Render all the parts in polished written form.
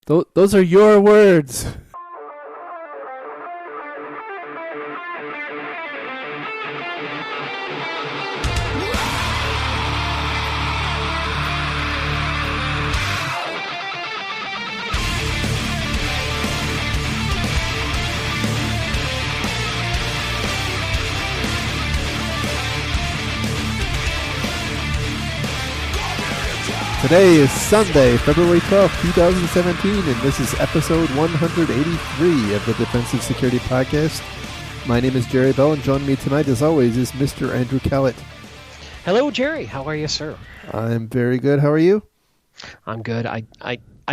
Those are your words. Today is Sunday, February 12th, 2017, and this is episode 183 of the Defensive Security Podcast. My name is Jerry Bell, and joining me tonight, as always, is Mr. Andrew Kellett. Hello, Jerry. How are you, sir? I'm very good. How are you? I'm good. I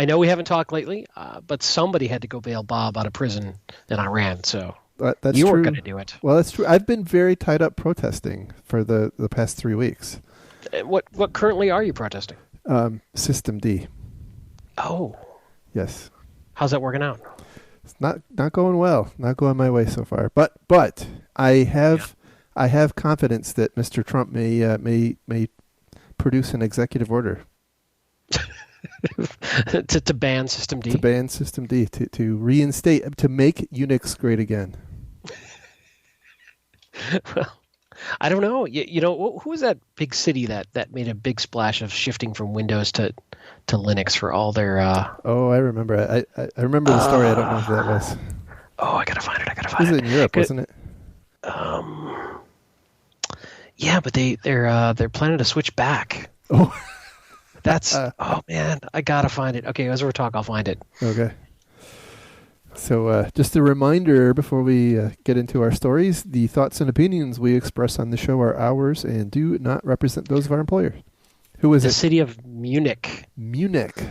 know we haven't talked lately, but somebody had to go bail Bob out of prison in Iran, so that's you true. weren't going to do it. Well, that's true. I've been very tied up protesting for the past 3 weeks. What currently are you protesting? System D. Oh. Yes. How's that working out? It's not going well. Not going my way so far. But I have confidence that Mr. Trump may produce an executive order to ban System D. To ban System D, to reinstate, to make Unix great again. Well, I don't know. You know, who was that big city that made a big splash of shifting from Windows to Linux for all their... Oh, I remember. I remember the story. I don't know who that was. Oh, I gotta find it. It was in Europe, wasn't it? Yeah, but they're planning to switch back. Oh, that's oh man, I gotta find it. Okay, as we're talking, I'll find it. Okay. So just a reminder before we get into our stories, the thoughts and opinions we express on the show are ours and do not represent those of our employer. Who is it? The city of Munich. Munich.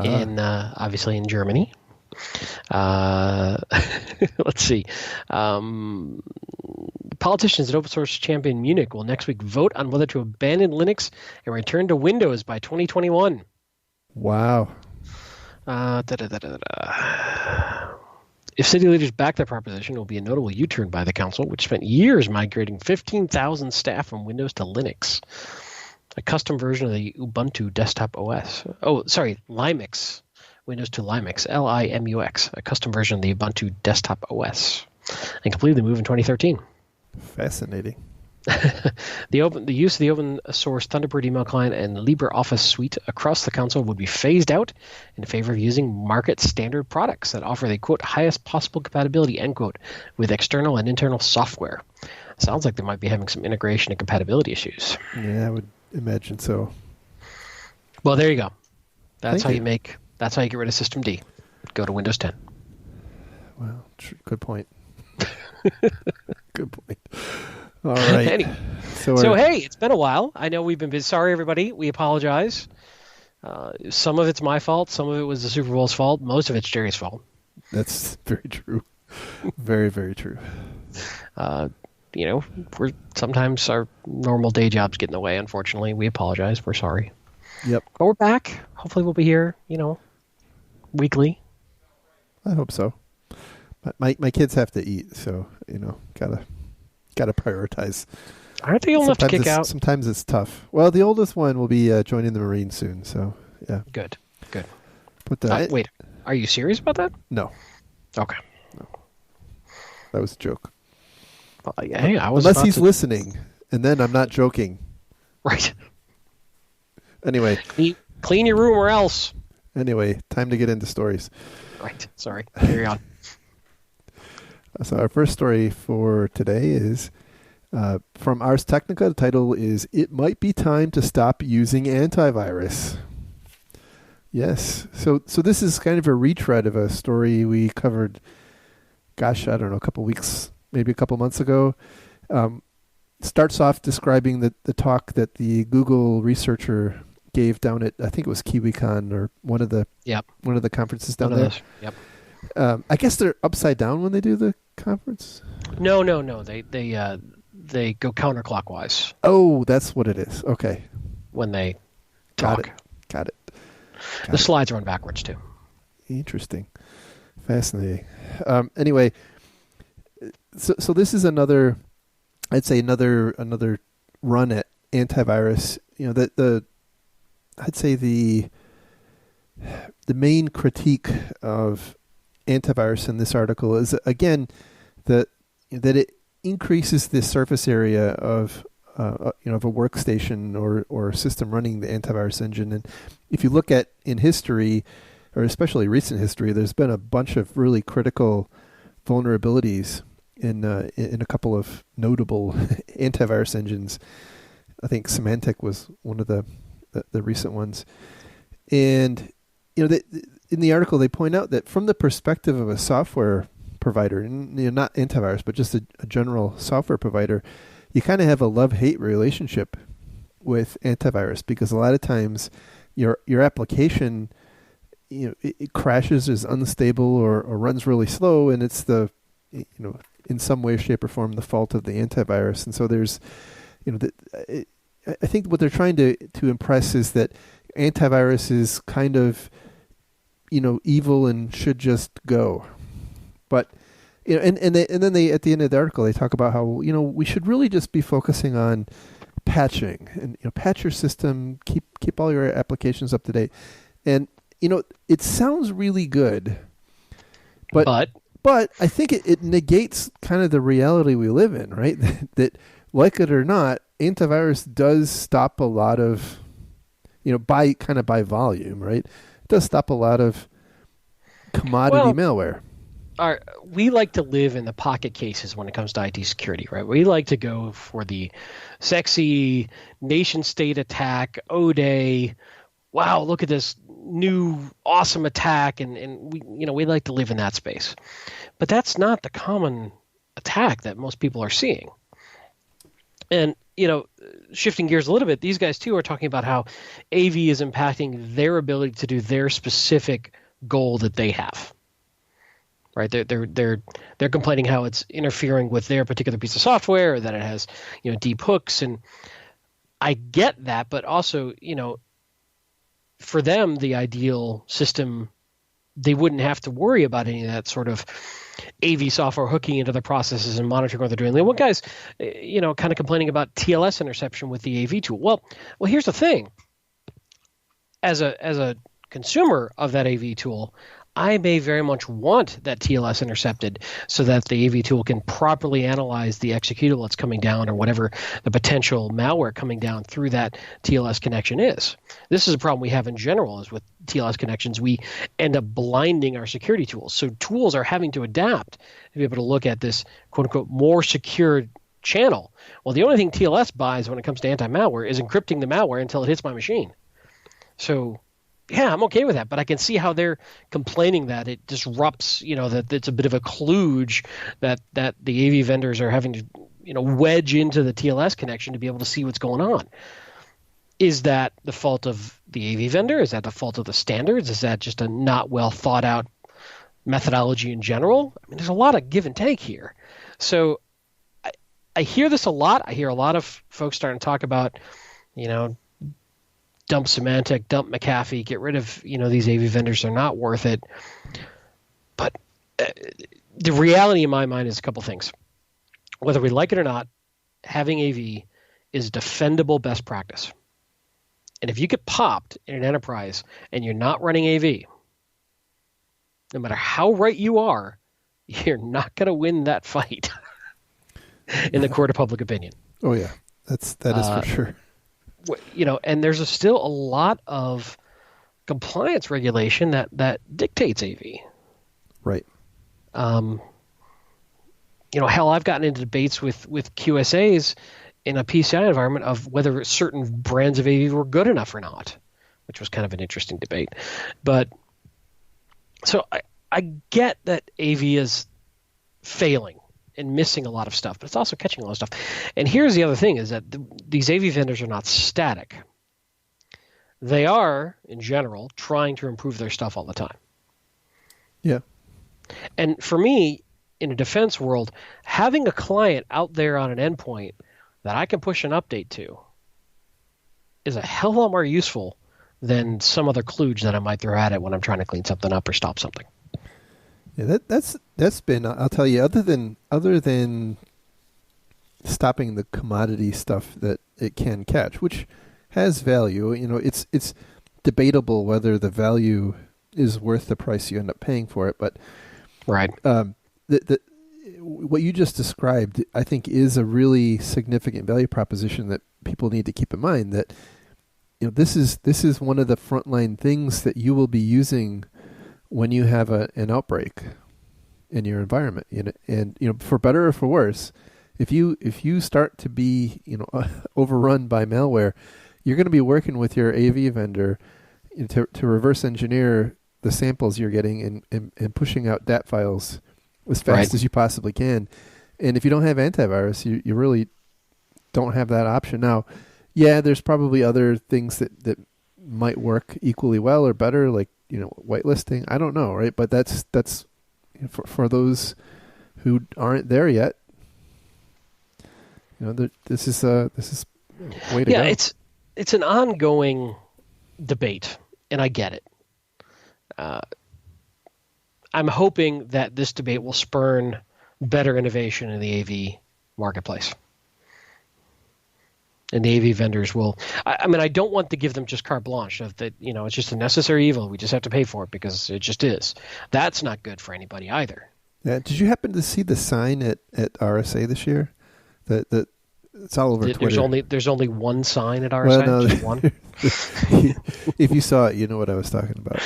In obviously in Germany. Let's see. Politicians at Open Source Champion Munich will next week vote on whether to abandon Linux and return to Windows by 2021. Wow. If city leaders back that proposition, it will be a notable U-turn by the council, which spent years migrating 15,000 staff from Windows to Linux. A custom version of the Ubuntu desktop OS. Oh, sorry, Limux. Windows to Limux, Limux. A custom version of the Ubuntu desktop OS. And completed the move in 2013. Fascinating. The use of the open source Thunderbird email client and LibreOffice suite across the council would be phased out in favor of using market standard products that offer the quote highest possible compatibility end quote with external and internal software. Sounds like they might be having some integration and compatibility issues. Yeah, I would imagine so. Well, there you go. That's how you get rid of System D. Go to Windows 10. Well, good point. Good point. All right. Anyway, so hey, it's been a while. I know we've been busy. Sorry, everybody. We apologize. Some of it's my fault. Some of it was the Super Bowl's fault. Most of it's Jerry's fault. That's very true. Very, very true. You know, sometimes our normal day jobs get in the way. Unfortunately, we apologize. We're sorry. Yep. But we're back. Hopefully, we'll be here. Weekly. I hope so. But my kids have to eat, so gotta prioritize. Aren't they old enough to kick out? Sometimes it's tough. Well, the oldest one will be joining the Marines soon, so yeah. Good. But wait, are you serious about that? No. Okay. No. That was a joke. Well, hey, unless he's listening, and then I'm not joking. Right. Anyway. Clean your room or else. Anyway, time to get into stories. Right. Sorry. Carry on. So our first story for today is from Ars Technica. The title is "It Might Be Time to Stop Using Antivirus." Yes. So this is kind of a retread of a story we covered, I don't know, a couple weeks, maybe a couple months ago. Starts off describing the talk that the Google researcher gave down at, I think it was KiwiCon or one of the conferences down there. Yep. I guess they're upside down when they do the conference. No. They go counterclockwise. Oh, that's what it is. Okay. When they talk. Got it. The slides run backwards too. Interesting. Fascinating. Anyway, so this is another run at antivirus. I'd say the the main critique of antivirus in this article is, again, that it increases the surface area of of a workstation or system running the antivirus engine. And if you look at in history, or especially recent history, there's been a bunch of really critical vulnerabilities in a couple of notable antivirus engines. I think Symantec was one of the recent ones. And in the article, they point out that from the perspective of a software provider, not antivirus, but just a general software provider, you kind of have a love-hate relationship with antivirus, because a lot of times your application, it crashes, is unstable, or runs really slow, and it's in some way, shape, or form, the fault of the antivirus. And so there's, I think what they're trying to impress is that antivirus is kind of, evil and should just go. But and then they, at the end of the article, they talk about how we should really just be focusing on patching and patch your system, keep all your applications up to date. And it sounds really good, but I think it negates kind of the reality we live in, right? That, like it or not, antivirus does stop a lot of, by volume, right? It does stop a lot of commodity malware. We like to live in the pocket cases when it comes to IT security, right? We like to go for the sexy nation state attack, O-Day. Wow, look at this new awesome attack, and we like to live in that space. But that's not the common attack that most people are seeing. And shifting gears a little bit, these guys too are talking about how AV is impacting their ability to do their specific goal that they have. Right, they're complaining how it's interfering with their particular piece of software, or that it has deep hooks, and I get that, but also for them, the ideal system, they wouldn't have to worry about any of that sort of AV software hooking into their processes and monitoring what they're doing. One guy's kind of complaining about TLS interception with the AV tool. Well, here's the thing. As a consumer of that AV tool, I may very much want that TLS intercepted so that the AV tool can properly analyze the executable that's coming down, or whatever the potential malware coming down through that TLS connection is. This is a problem we have in general, is with TLS connections, we end up blinding our security tools. So tools are having to adapt to be able to look at this quote-unquote more secure channel. Well, the only thing TLS buys when it comes to anti-malware is encrypting the malware until it hits my machine. So yeah, I'm okay with that, but I can see how they're complaining that it disrupts, that it's a bit of a kludge that the AV vendors are having to, wedge into the TLS connection to be able to see what's going on. Is that the fault of the AV vendor? Is that the fault of the standards? Is that just a not well thought out methodology in general? I mean, there's a lot of give and take here. So I hear this a lot. I hear a lot of folks starting to talk about, dump Symantec, dump McAfee, get rid of these AV vendors. They're not worth it. But the reality in my mind is a couple things. Whether we like it or not, having AV is defendable best practice. And if you get popped in an enterprise and you're not running AV, no matter how right you are, you're not going to win that fight in the court of public opinion. Oh yeah, that is for sure. And there's still a lot of compliance regulation that dictates AV. Right. Hell, I've gotten into debates with QSAs in a PCI environment of whether certain brands of AV were good enough or not, which was kind of an interesting debate. But so I get that AV is failing and missing a lot of stuff, but it's also catching a lot of stuff. And here's the other thing, is that these AV vendors are not static. They are, in general, trying to improve their stuff all the time. Yeah. And for me, in a defense world, having a client out there on an endpoint that I can push an update to is a hell of a lot more useful than some other kludge that I might throw at it when I'm trying to clean something up or stop something. Yeah, that's been, I'll tell you, other than stopping the commodity stuff that it can catch, which has value, it's debatable whether the value is worth the price you end up paying for it. But Right. What you just described, I think, is a really significant value proposition that people need to keep in mind. That this is one of the frontline things that you will be using when you have an outbreak in your environment. And for better or for worse, if you start to be overrun by malware, you're going to be working with your AV vendor to reverse engineer the samples you're getting and pushing out DAT files as fast as you possibly can. And if you don't have antivirus, you really don't have that option. Now, yeah, there's probably other things that might work equally well or better, like whitelisting. I don't know, right? But that's for those who aren't there yet. This is way to go. Yeah, it's an ongoing debate, and I get it. I'm hoping that this debate will spurn better innovation in the AV marketplace. And the AV vendors will. I mean, I don't want to give them just carte blanche of that. It's just a necessary evil. We just have to pay for it because it just is. That's not good for anybody either. Yeah. Did you happen to see the sign at RSA this year? That it's all over Twitter. There's only one sign at RSA. Well, no, just one. If you saw it, you know what I was talking about.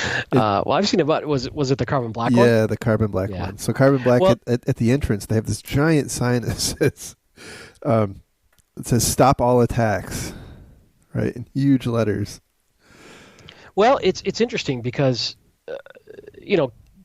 Well, I've seen it. But was it the carbon black one? Yeah, the carbon black one. So carbon black at the entrance, they have this giant sign that says. It says "Stop all attacks," right, in huge letters. Well, it's interesting because,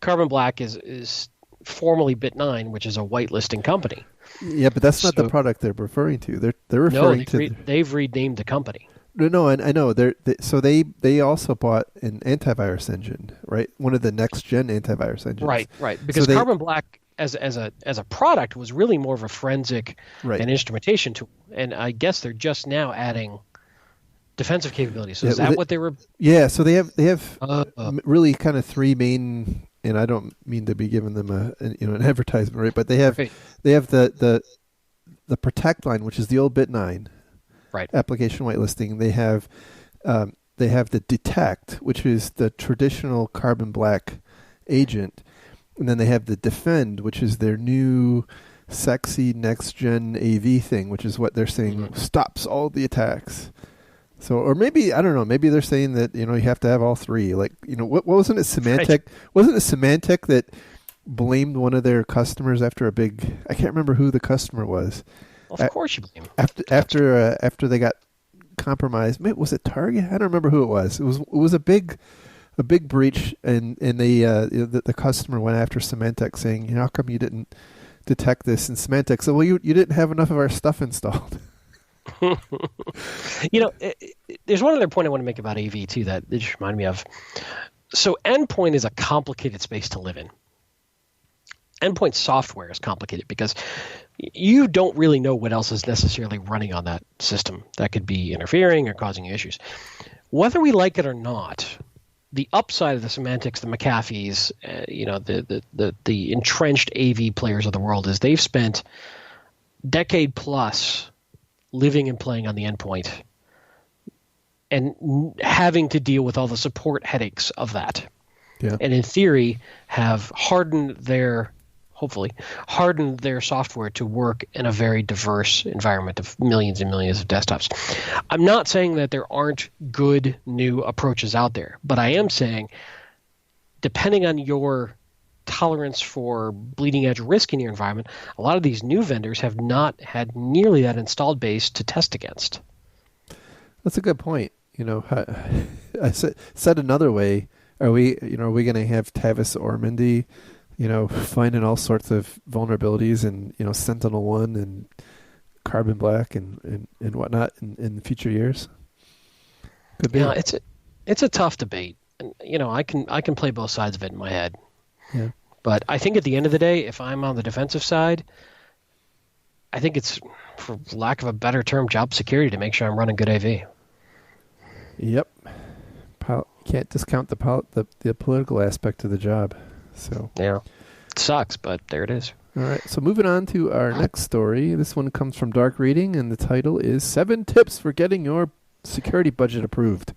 Carbon Black is formerly Bit9, which is a whitelisting company. Yeah, but that's not the product they're referring to. They're referring they've renamed the company. No, I know. So they also bought an antivirus engine, right? One of the next gen antivirus engines. Right. Because Carbon Black as a product was really more of a forensic and instrumentation tool, and I guess they're just now adding defensive capabilities. So is that what they were? Yeah. So they have really kind of three main, and I don't mean to be giving them an advertisement, right? But they have the Protect line, which is the old Bit9 application whitelisting. They have the Detect, which is the traditional Carbon Black agent. And then they have the Defend, which is their new sexy next-gen AV thing, which is what they're saying stops all the attacks. So, or maybe, I don't know, maybe they're saying that, you have to have all three. Like, what wasn't it Symantec? Right. Wasn't it Symantec that blamed one of their customers after a big, I can't remember who the customer was. Well, of course you blame after they got compromised. Maybe, was it Target? I don't remember who it was. It was a big breach, and they the customer went after Symantec saying, how come you didn't detect this? And Symantec said, well, you didn't have enough of our stuff installed. There's one other point I want to make about AV too that it just reminded me of. So endpoint is a complicated space to live in. Endpoint software is complicated because you don't really know what else is necessarily running on that system that could be interfering or causing issues. Whether we like it or not, the upside of the Symantecs, the McAfees, the entrenched AV players of the world is they've spent decade plus living and playing on the endpoint and having to deal with all the support headaches of that. Yeah. And in theory have hopefully hardened their software to work in a very diverse environment of millions and millions of desktops. I'm not saying that there aren't good new approaches out there, but I am saying depending on your tolerance for bleeding edge risk in your environment, a lot of these new vendors have not had nearly that installed base to test against. That's a good point. I said another way, are we going to have Tavis Ormandy finding all sorts of vulnerabilities in, Sentinel-1 and Carbon Black and whatnot in future years? Could be. Yeah, it's a tough debate. And, I can play both sides of it in my head. Yeah. But I think at the end of the day, if I'm on the defensive side, I think it's, for lack of a better term, job security to make sure I'm running good AV. Yep. Can't discount the political aspect of the job. So yeah, it sucks, but there it is. All right, so moving on to our next story. This one comes from Dark Reading, and the title is 7 Tips for Getting Your Security Budget Approved.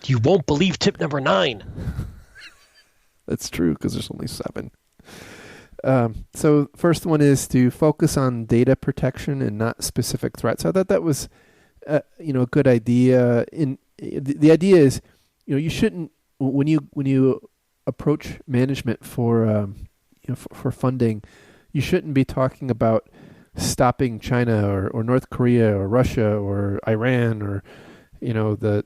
You won't believe tip number 9. That's true because there's only 7. So first one is to focus on data protection and not specific threats. I thought that was, a good idea. The idea is, you shouldn't when you approach management for for funding, you shouldn't be talking about stopping China or North Korea or Russia or Iran or the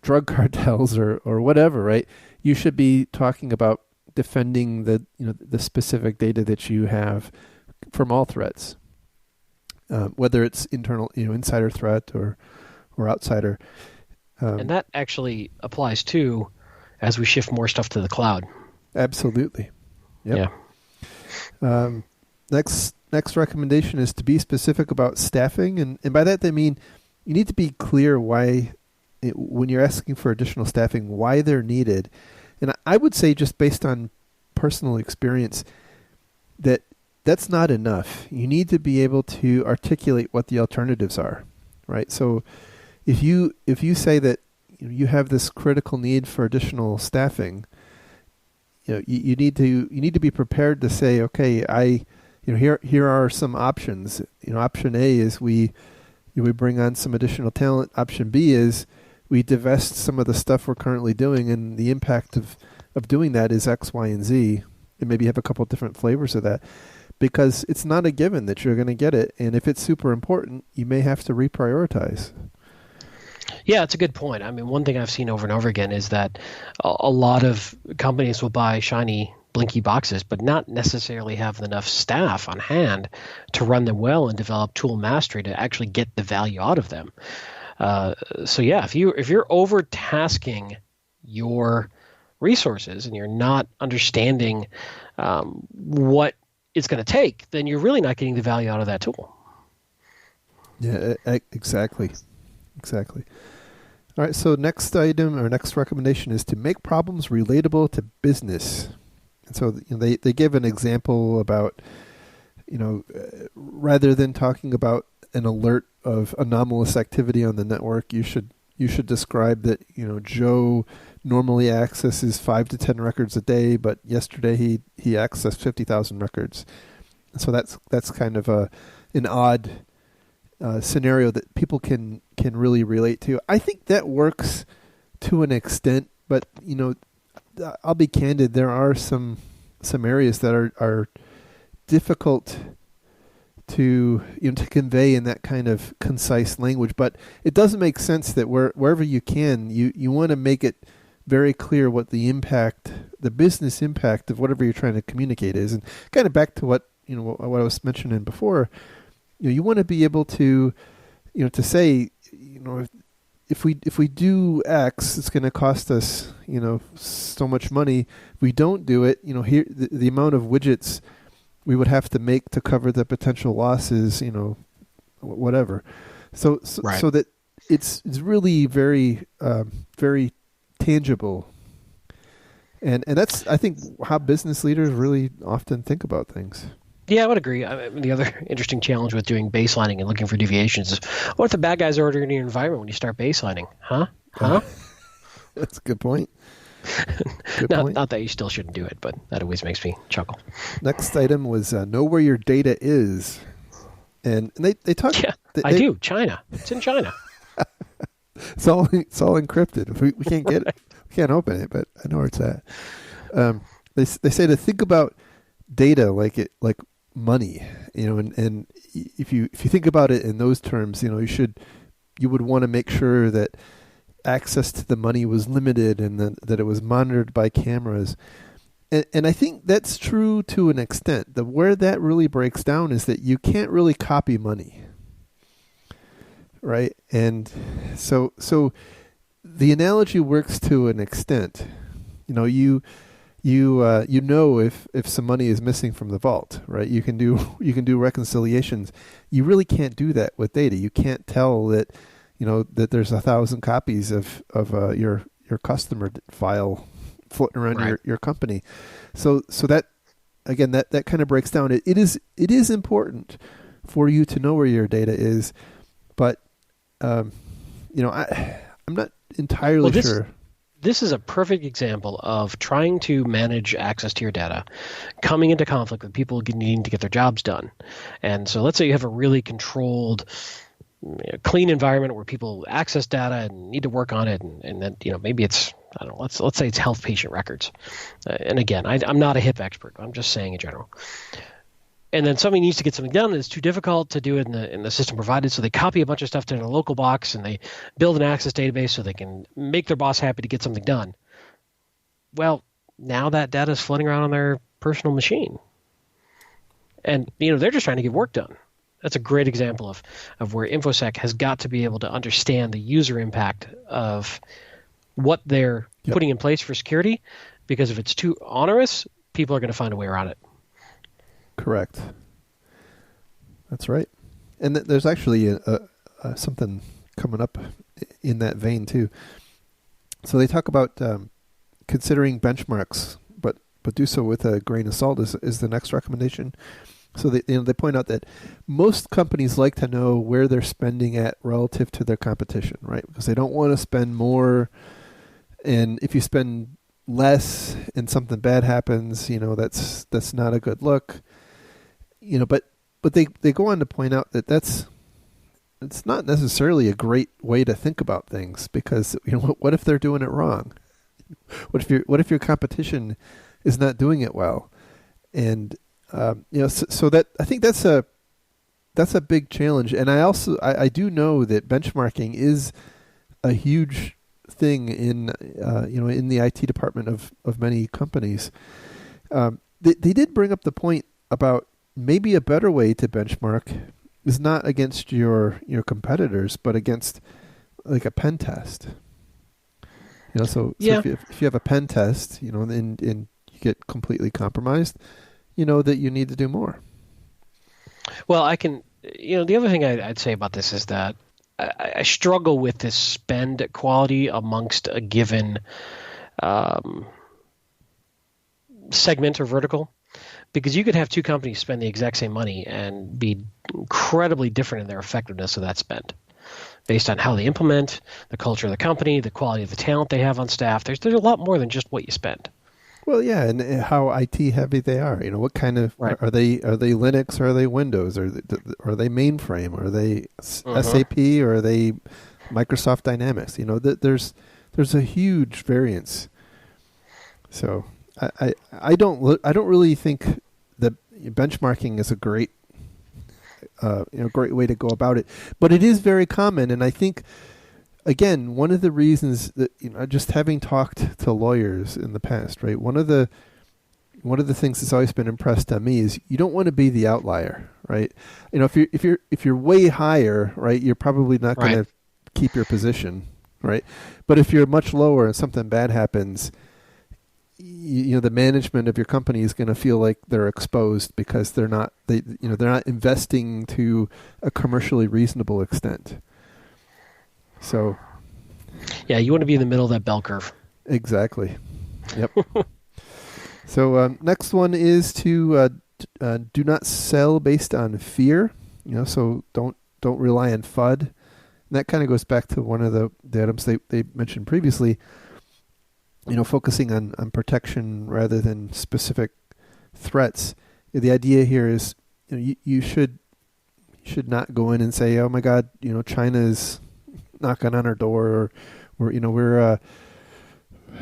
drug cartels or whatever, right? You should be talking about defending the specific data that you have from all threats, whether it's internal, insider threat or outsider. And that actually applies too as we shift more stuff to the cloud. Absolutely. Yep. Yeah. Next recommendation is to be specific about staffing, and by that they mean you need to be clear why, when you're asking for additional staffing, why they're needed. And I would say, just based on personal experience, that's not enough. You need to be able to articulate what the alternatives are, right? So if you say that you have this critical need for additional staffing, you need to be prepared to say, okay, here are some options. Option A is we bring on some additional talent. Option B is we divest some of the stuff we're currently doing, and the impact of doing that is X, Y, and Z, and maybe have a couple of different flavors of that, because it's not a given that you're going to get it, and if it's super important, you may have to reprioritize. Yeah, it's a good point. I mean, one thing I've seen over and over again is that a lot of companies will buy shiny, blinky boxes, but not necessarily have enough staff on hand to run them well and develop tool mastery to actually get the value out of them. So yeah, if you're overtasking your resources and you're not understanding what it's going to take, then you're really not getting the value out of that tool. Yeah, exactly. All right, so next item or next recommendation is to make problems relatable to business. And so they give an example about, rather than talking about an alert of anomalous activity on the network, you should describe that, Joe normally accesses 5 to 10 records a day, but yesterday he accessed 50,000 records. And so that's kind of an odd scenario that people can really relate to. I think that works to an extent, but I'll be candid. There are some areas that are difficult to convey in that kind of concise language. But it doesn't make sense that wherever you can, you want to make it very clear what the business impact of whatever you're trying to communicate is. And kind of back to what I was mentioning before. You want to be able to, to say, if we do X, it's going to cost us, so much money. If we don't do it, here the amount of widgets we would have to make to cover the potential losses, whatever. So right. So that it's really very very tangible. And that's, I think, how business leaders really often think about things. Yeah, I would agree. The other interesting challenge with doing baselining and looking for deviations is, what if the bad guys are already in your environment when you start baselining? Huh? That's a good point. Not that you still shouldn't do it, but that always makes me chuckle. Next item was know where your data is. And they talk... Yeah, I do. China. It's in China. It's all encrypted. We can't get it. We can't open it, but I know where it's at. They say to think about data like money, and if you think about it in those terms, you would want to make sure that access to the money was limited and that it was monitored by cameras. And I think that's true to an extent. Where that really breaks down is that you can't really copy money, right? And so the analogy works to an extent. You know if some money is missing from the vault, right? You can do reconciliations. You really can't do that with data. You can't tell that that there's 1,000 copies of your customer file floating around right. your company. So that, again, that kind of breaks down. It is important for you to know where your data is, but I'm not entirely sure. This is a perfect example of trying to manage access to your data, coming into conflict with people needing to get their jobs done. And so let's say you have a really controlled, clean environment where people access data and need to work on it, and then maybe it's, I don't know, let's say it's health patient records. And again, I'm not a HIP expert. I'm just saying in general. And then somebody needs to get something done, and it's too difficult to do it in the system provided, so they copy a bunch of stuff to their local box, and they build an access database so they can make their boss happy to get something done. Well, now that data is floating around on their personal machine. And they're just trying to get work done. That's a great example of where InfoSec has got to be able to understand the user impact of what they're putting in place for security, because if it's too onerous, people are going to find a way around it. Correct. That's right. And there's actually something coming up in that vein too. So they talk about considering benchmarks, but do so with a grain of salt is the next recommendation. So they point out that most companies like to know where they're spending at relative to their competition, right? Because they don't want to spend more, and if you spend less and something bad happens, that's not a good look. But they go on to point out that it's not necessarily a great way to think about things, because what if they're doing it wrong? What if your competition is not doing it well? And so that I think that's a big challenge. And I do know that benchmarking is a huge thing in the IT department of many companies. They did bring up the point about maybe a better way to benchmark is not against your competitors, but against like a pen test. So if you have a pen test, and you get completely compromised, that you need to do more. Well, the other thing I'd say about this is that I struggle with this spend quality amongst a given segment or vertical. Because you could have two companies spend the exact same money and be incredibly different in their effectiveness of that spend, based on how they implement, the culture of the company, the quality of the talent they have on staff. There's a lot more than just what you spend. Well, yeah, and how IT heavy they are. What kind of are they? Are they Linux or are they Windows? Or are they mainframe? Or are they SAP? Or are they Microsoft Dynamics? There's a huge variance. So I don't really think that benchmarking is a great way to go about it, but it is very common. And I think, again, one of the reasons that just having talked to lawyers in the past, right? One of the things that's always been impressed on me is you don't want to be the outlier, right? If you're way higher, right, you're probably not going to keep your position, right? But if you're much lower and something bad happens, the management of your company is going to feel like they're exposed because they're not investing to a commercially reasonable extent. So, yeah, you want to be in the middle of that bell curve. Exactly. Yep. So next one is to do not sell based on fear. So don't rely on FUD. And that kind of goes back to one of the items they mentioned previously. Focusing on protection rather than specific threats. The idea here is you should not go in and say, oh my God, China is knocking on our door, or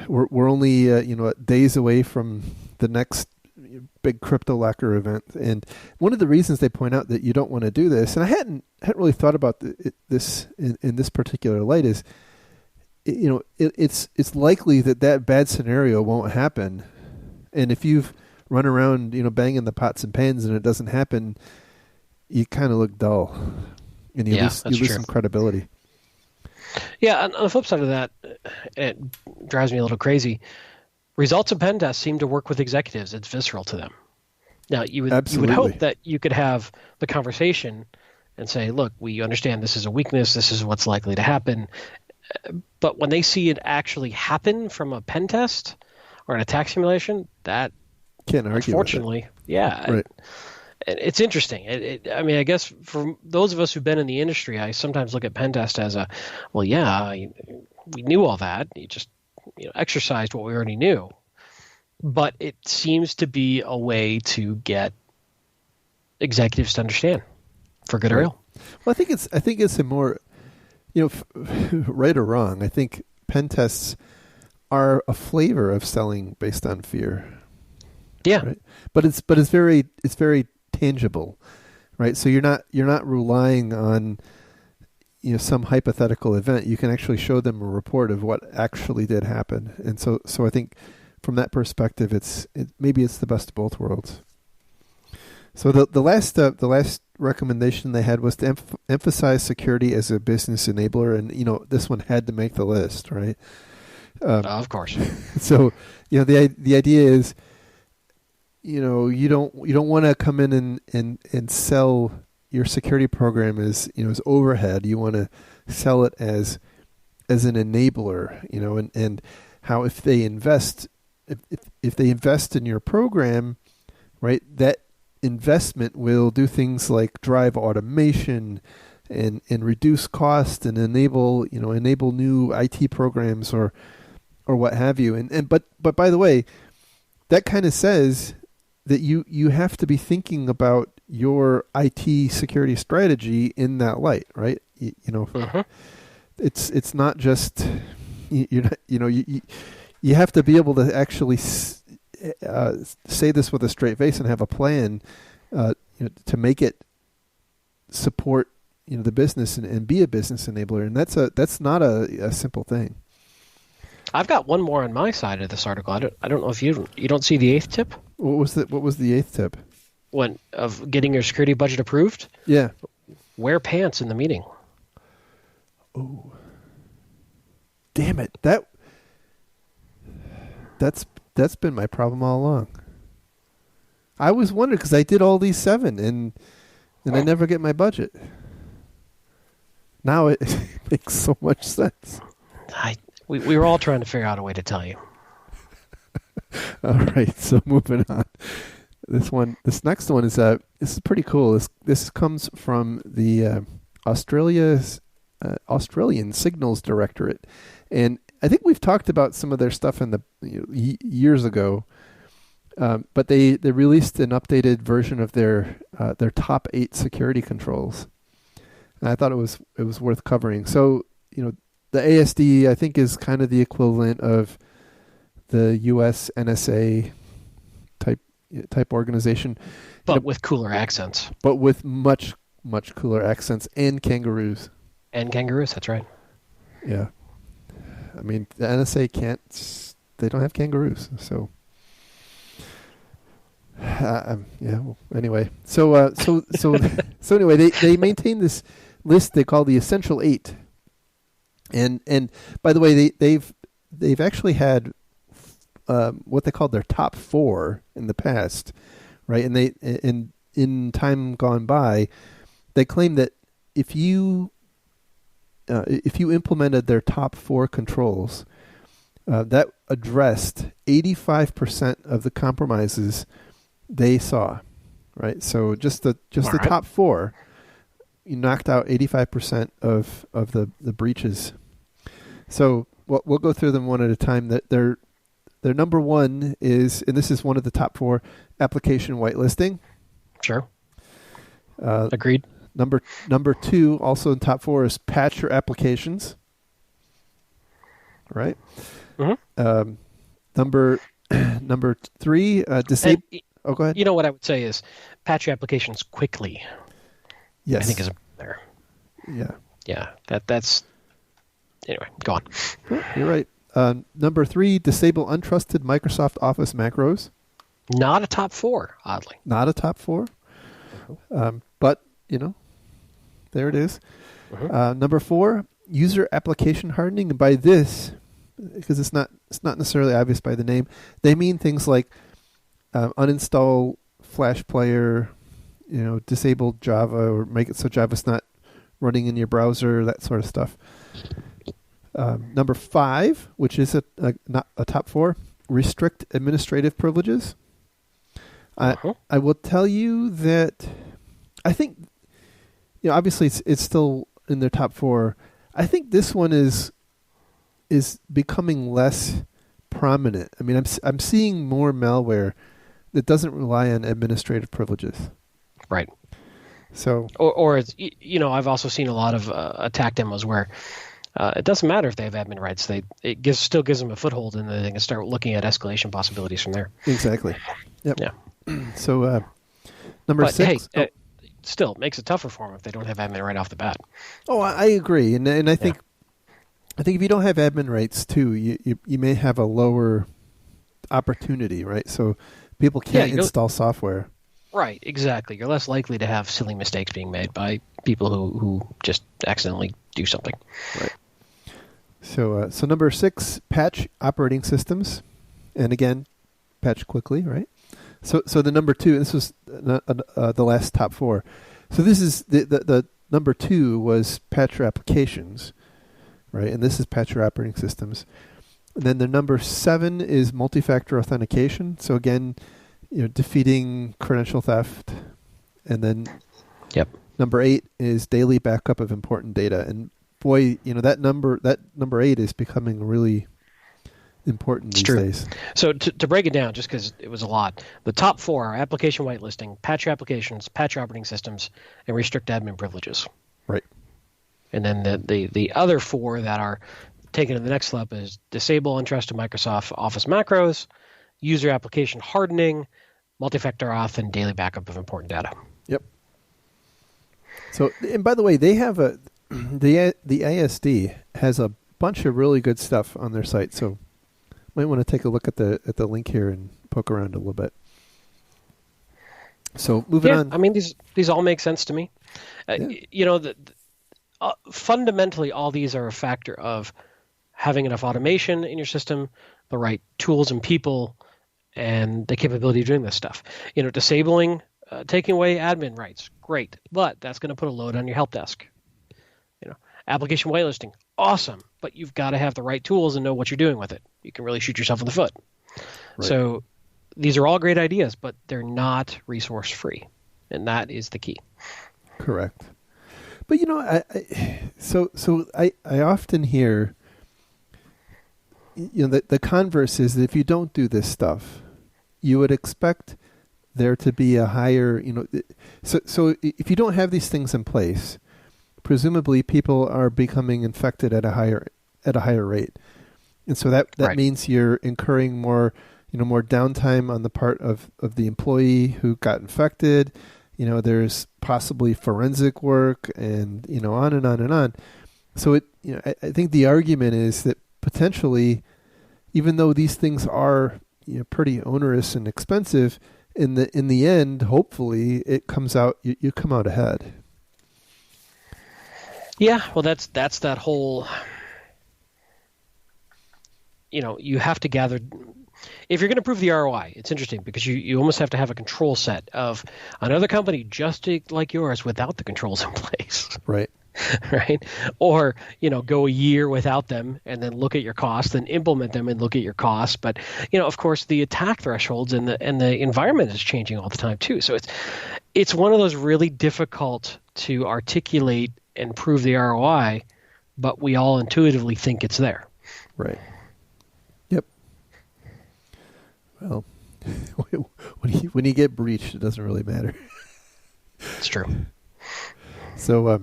we're only days away from the next big crypto locker event. And one of the reasons they point out that you don't want to do this, and I hadn't really thought about this in this particular light, is it's likely that bad scenario won't happen, and if you've run around banging the pots and pans and it doesn't happen, you kind of look dull, and you lose some credibility. Yeah, on the flip side of that, it drives me a little crazy. Results of pen tests seem to work with executives. It's visceral to them. Now, you would hope that you could have the conversation and say, look, we understand this is a weakness. This is what's likely to happen. But when they see it actually happen from a pen test or an attack simulation, that can't argue. Unfortunately, right. It's interesting. I guess for those of us who've been in the industry, I sometimes look at pen test as We knew all that. You just exercised what we already knew. But it seems to be a way to get executives to understand, for good or Right. ill. Well, I think it's a more, right or wrong. I think pen tests are a flavor of selling based on fear, Yeah. right? But it's very tangible, right? So you're not relying on some hypothetical event. You can actually show them a report of what actually did happen, and so I think from that perspective, maybe it's the best of both worlds. So the last recommendation they had was to emphasize security as a business enabler, and this one had to make the list, right? Of course. So the idea is you don't want to come in and sell your security program as as overhead. You want to sell it as an enabler, and how if they invest in your program, right, that investment will do things like drive automation and reduce cost and enable new IT programs or what have you. But by the way, that kind of says that you have to be thinking about your IT security strategy in that light, right? Mhm. It's not just you have to be able to actually say this with a straight face and have a plan to make it support the business and be a business enabler, and that's not a simple thing. I've got one more on my side of this article. I don't know if you don't see the 8th tip What was the 8th tip? of getting your security budget approved. Yeah. Wear pants in the meeting. Oh, damn it! That's been my problem all along. I was wondering because I did all these 7 and I never get my budget. Now it makes so much sense. We were all trying to figure out a way to tell you. All right, so moving on. This next one is this is pretty cool. This comes from the Australian Signals Directorate, and I think we've talked about some of their stuff in the years ago. But they released an updated version of their top 8 security controls, and I thought it was worth covering. So the ASD I think is kind of the equivalent of the U.S. NSA type organization, But with cooler accents. but with much cooler accents and kangaroos. And kangaroos, that's right. Yeah, I mean the NSA can't. They don't have kangaroos, so. Yeah. Well, anyway, so anyway, they maintain this list they call the Essential 8, and by the way, they've actually had what they called their top 4 in the past, right? And they in time gone by, they claim that if you implemented their top 4 controls, that addressed 85% of the compromises they saw, right? So just the Right. top 4, you knocked out 85% of the breaches. So we'll go through them one at a time. That their number 1 is, and this is one of the top 4, application whitelisting. Sure. Agreed. Number 2, also in top 4, is patch your applications. Right. Mm-hmm. Number 3, disable. Oh, go ahead. You know what I would say is patch your applications quickly. Yes. I think is there. Yeah. Yeah. That's anyway. Go on. You're right. Number 3, disable untrusted Microsoft Office macros. Not a top 4, oddly. Not a top 4, but there it is. Mm-hmm. Number 4, user application hardening, and by this, because it's not necessarily obvious by the name, they mean things like uninstall Flash Player, disable Java or make it so Java's not running in your browser, that sort of stuff. Number 5, which is not a top 4, restrict administrative privileges. I will tell you that I think, obviously it's still in their top 4. I think this one is is becoming less prominent. I mean, I'm seeing more malware that doesn't rely on administrative privileges. Right. So, or it's, I've also seen a lot of attack demos where it doesn't matter if they have admin rights. Still gives them a foothold, and then they can start looking at escalation possibilities from there. Exactly. Yep. Yeah. So, number but 6. Hey, still, it makes it tougher for them if they don't have admin right off the bat. Oh, I agree, and I think if you don't have admin rights too, you may have a lower opportunity, right? So people can't install software. Right, exactly. You're less likely to have silly mistakes being made by people who just accidentally do something. Right. So number 6, patch operating systems, and again, patch quickly, right? So the number 2, this was the last top 4. So this is the number 2 was patch your applications, right? And this is patch your operating systems. And then the number 7 is multi-factor authentication. So again, defeating credential theft. And then number 8 is daily backup of important data. And boy, that number 8 is becoming really important these days. So to break it down, just because it was a lot, the top 4 are application whitelisting, patch your applications, patch your operating systems, and restrict admin privileges. Right. And then the other 4 that are taken to the next step is disable untrusted Microsoft Office macros, user application hardening, multi-factor auth, and daily backup of important data. Yep. So, and by the way, they have the ASD has a bunch of really good stuff on their site. So, might want to take a look at the link here and poke around a little bit. So, moving on. I mean, these all make sense to me. Fundamentally, all these are a factor of having enough automation in your system, the right tools and people, and the capability of doing this stuff. Disabling, taking away admin rights, great, but that's going to put a load on your help desk. Application whitelisting, awesome, but you've got to have the right tools and know what you're doing with it. You can really shoot yourself in the foot. Right. So these are all great ideas, but they're not resource free, and that is the key. Correct. But I often hear, the converse is that if you don't do this stuff, you would expect there to be a higher, so if you don't have these things in place, presumably people are becoming infected at a higher rate. And so that right. means you're incurring more downtime on the part of the employee who got infected. There's possibly forensic work and, on and on and on. So I think the argument is that potentially, even though these things are, pretty onerous and expensive, in the end, hopefully it comes out, you come out ahead. Yeah, well, that's that whole, you have to gather. If you're going to prove the ROI, it's interesting because you almost have to have a control set of another company just like yours without the controls in place. Right. Right. Or, go a year without them and then look at your costs, then implement them and look at your costs. But, of course, the attack thresholds and the environment is changing all the time, too. So it's one of those really difficult to articulate and prove the ROI, but we all intuitively think it's there. Right. Yep. Well, when you get breached, it doesn't really matter. It's true. So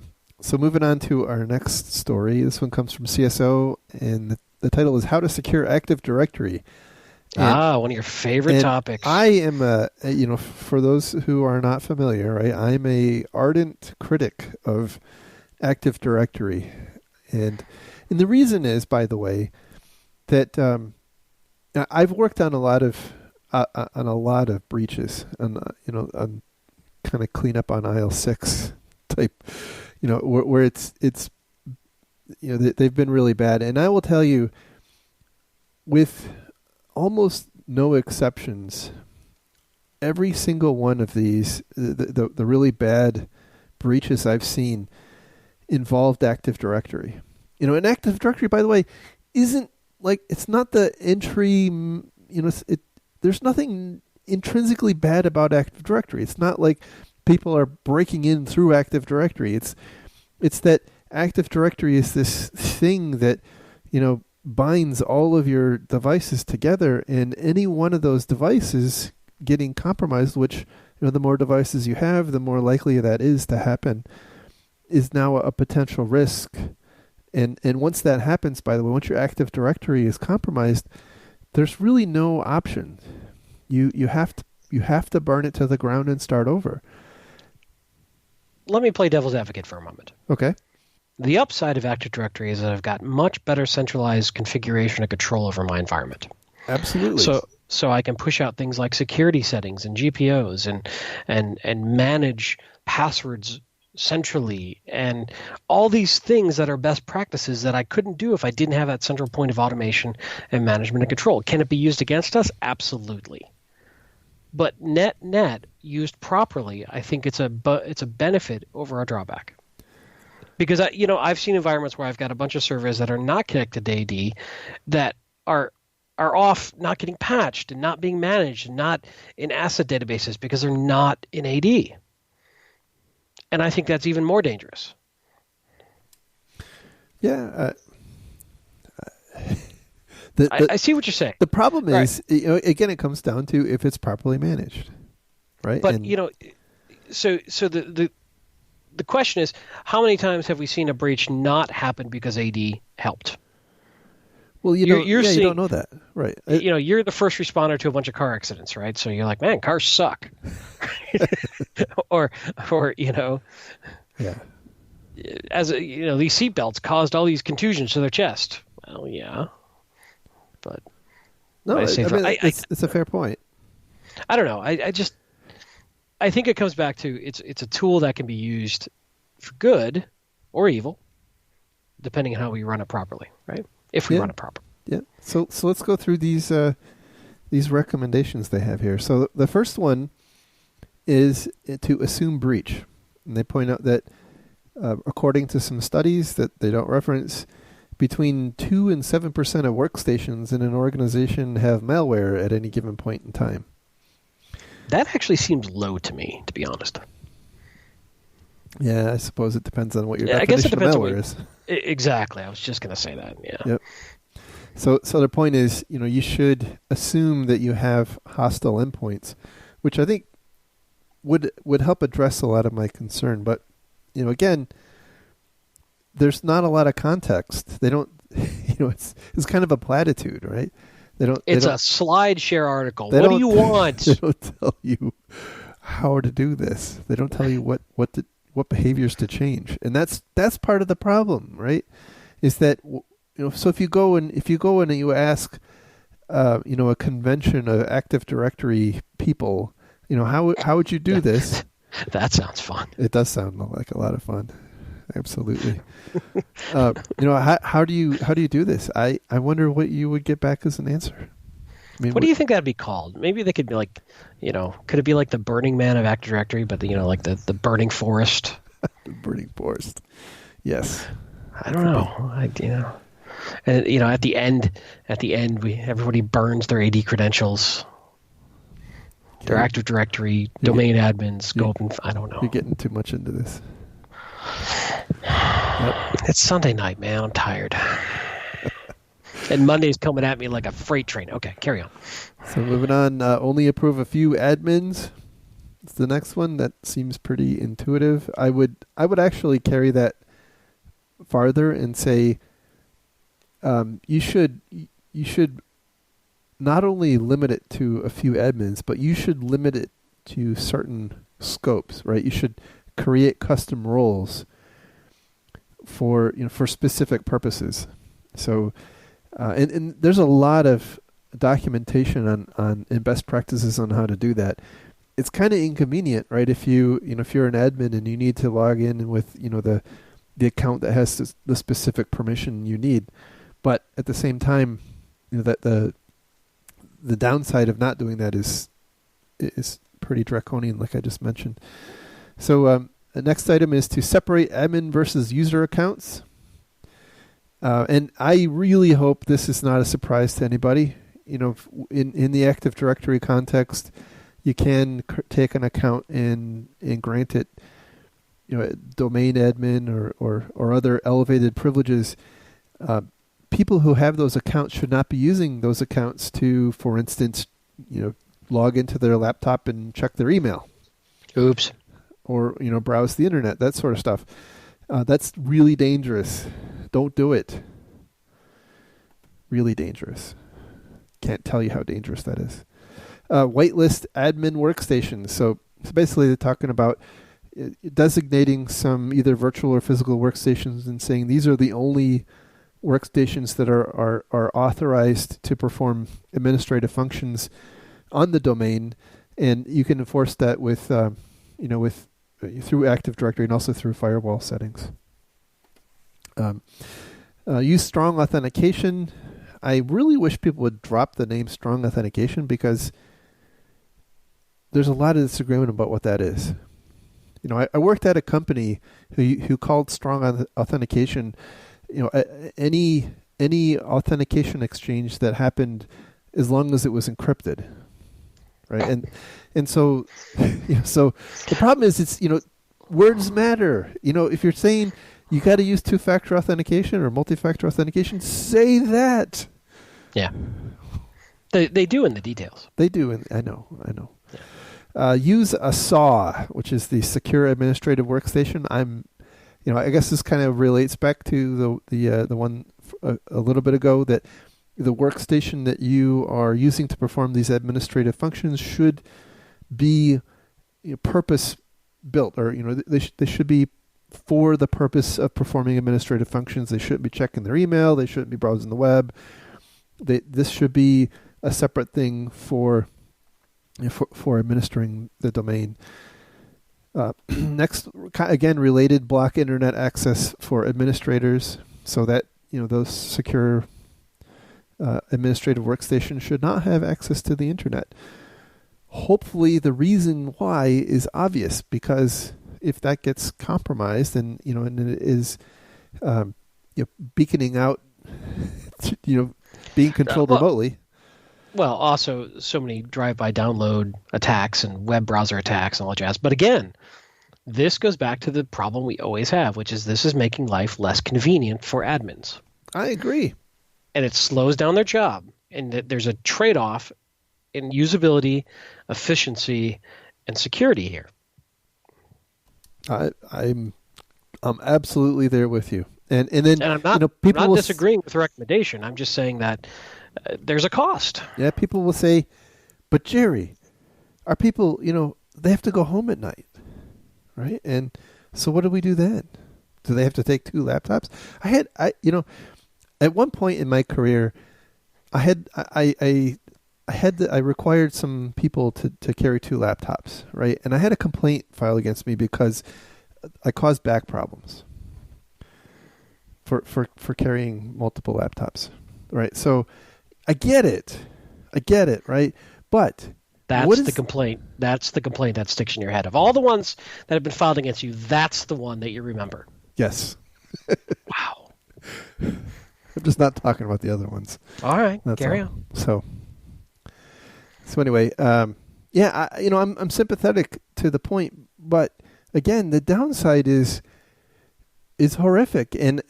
moving on to our next story. This one comes from CSO, and the title is How to Secure Active Directory. And, one of your favorite topics. I am for those who are not familiar, right? I'm a ardent critic of Active Directory. And the reason is, by the way, that I've worked on a lot of breaches, and on kind of clean up on IL6 type, where it's they've been really bad. And I will tell you, with almost no exceptions, every single one of these, the really bad breaches I've seen involved Active Directory. And Active Directory, by the way, isn't like, it's not the entry, there's nothing intrinsically bad about Active Directory. It's not like people are breaking in through Active Directory. It's that Active Directory is this thing that, binds all of your devices together, and any one of those devices getting compromised, which, the more devices you have, the more likely that is to happen, is now a potential risk. And once that happens, by the way, once your Active Directory is compromised, there's really no option. You have to burn it to the ground and start over. Let me play devil's advocate for a moment. Okay. The upside of Active Directory is that I've got much better centralized configuration and control over my environment. Absolutely. So I can push out things like security settings and GPOs and manage passwords centrally and all these things that are best practices that I couldn't do if I didn't have that central point of automation and management and control. Can it be used against us? Absolutely. But net used properly, I think it's a benefit over a drawback. Because I've seen environments where I've got a bunch of servers that are not connected to AD that are off, not getting patched and not being managed and not in asset databases because they're not in AD. And I think that's even more dangerous. Yeah. I see what you're saying. The problem is, again, it comes down to if it's properly managed, right? But, so the question is, how many times have we seen a breach not happen because AD helped? Well, you don't know that, right? You're the first responder to a bunch of car accidents, right? So you're like, man, cars suck. or yeah. As these seatbelts caused all these contusions to their chest. Well, yeah, but no, it's a fair point. I don't know. I think it comes back to it's a tool that can be used for good or evil, depending on how we run it properly, right? If we run it properly. Yeah. So let's go through these recommendations they have here. So the first one is to assume breach, and they point out that according to some studies that they don't reference, between 2 and 7% of workstations in an organization have malware at any given point in time. That actually seems low to me, to be honest. Yeah, I suppose it depends on what your definition of malware is. Exactly. I was just going to say that. Yeah. Yep. So the point is, you should assume that you have hostile endpoints, which I think would help address a lot of my concern. But, again, there's not a lot of context. They don't, it's kind of a platitude, right? It's a SlideShare article. What do you want? They don't tell you how to do this. They don't tell you what behaviors to change, and that's part of the problem, right? Is that so if you go and you ask a convention of Active Directory people, how would you do this? That sounds fun. It does sound like a lot of fun. Absolutely. How do you do this? I wonder what you would get back as an answer. I mean, what do you think that'd be called? Maybe they could be like, could it be like the Burning Man of Active Directory, but like the Burning Forest? The Burning Forest. Yes. I don't know. And at the end, everybody burns their AD credentials. Their Active Directory domain admins go up and I don't know. You're getting too much into this. Yep. It's Sunday night, man. I'm tired. And Monday's coming at me like a freight train. Okay, carry on. So moving on, only approve a few admins. It's the next one. That seems pretty intuitive. I would actually carry that farther and say you should not only limit it to a few admins, but you should limit it to certain scopes, right? You should create custom roles for specific purposes. So, and there's a lot of documentation on and best practices on how to do that. It's kind of inconvenient, right? If you're an admin and you need to log in with the account that has the specific permission you need, but at the same time, that the downside of not doing that is pretty draconian, like I just mentioned. So the next item is to separate admin versus user accounts. And I really hope this is not a surprise to anybody. In the Active Directory context, you can take an account and grant it, domain admin or other elevated privileges. people who have those accounts should not be using those accounts to, for instance, log into their laptop and check their email. Oops. Or, browse the internet, that sort of stuff. That's really dangerous. Don't do it. Really dangerous. Can't tell you how dangerous that is. Whitelist admin workstations. So basically they're talking about designating some either virtual or physical workstations and saying these are the only workstations that are authorized to perform administrative functions on the domain, and you can enforce that with through Active Directory and also through firewall settings. Use strong authentication. I really wish people would drop the name strong authentication because there's a lot of disagreement about what that is. I worked at a company who called strong authentication, any authentication exchange that happened as long as it was encrypted, right? And so, so the problem is it's words matter. If you're saying you got to use two-factor authentication or multi-factor authentication, say that. Yeah, they do in the details. They do, and I know. Use a SAW, which is the Secure Administrative Workstation. I guess this kind of relates back to the one a little bit ago, that the workstation that you are using to perform these administrative functions should be purpose built, or they should be for the purpose of performing administrative functions. They shouldn't be checking their email. They shouldn't be browsing the web. This should be a separate thing for administering the domain. Next, again, related, block internet access for administrators, so that those secure administrative workstations should not have access to the internet. Hopefully, the reason why is obvious, because if that gets compromised and it is beaconing out, being controlled remotely. Well, also so many drive-by download attacks and web browser attacks and all that jazz. But again, this goes back to the problem we always have, which is this is making life less convenient for admins. I agree. And it slows down their job. And there's a trade-off in usability, efficiency, and security here. I'm absolutely there with you. And then I'm not, people I'm not disagreeing with the recommendation. I'm just saying that there's a cost. Yeah, people will say, but Jerry, our people, they have to go home at night, right? And so what do we do then? Do they have to take two laptops? At one point in my career, I required some people to carry two laptops, right? And I had a complaint filed against me because I caused back problems for carrying multiple laptops, right? So I get it, right? But that's the complaint. That's the complaint that sticks in your head. Of all the ones that have been filed against you, that's the one that you remember. Yes. Wow. I'm just not talking about the other ones. All right, that's carry all. on. So anyway, I'm sympathetic to the point, but again, the downside is horrific, and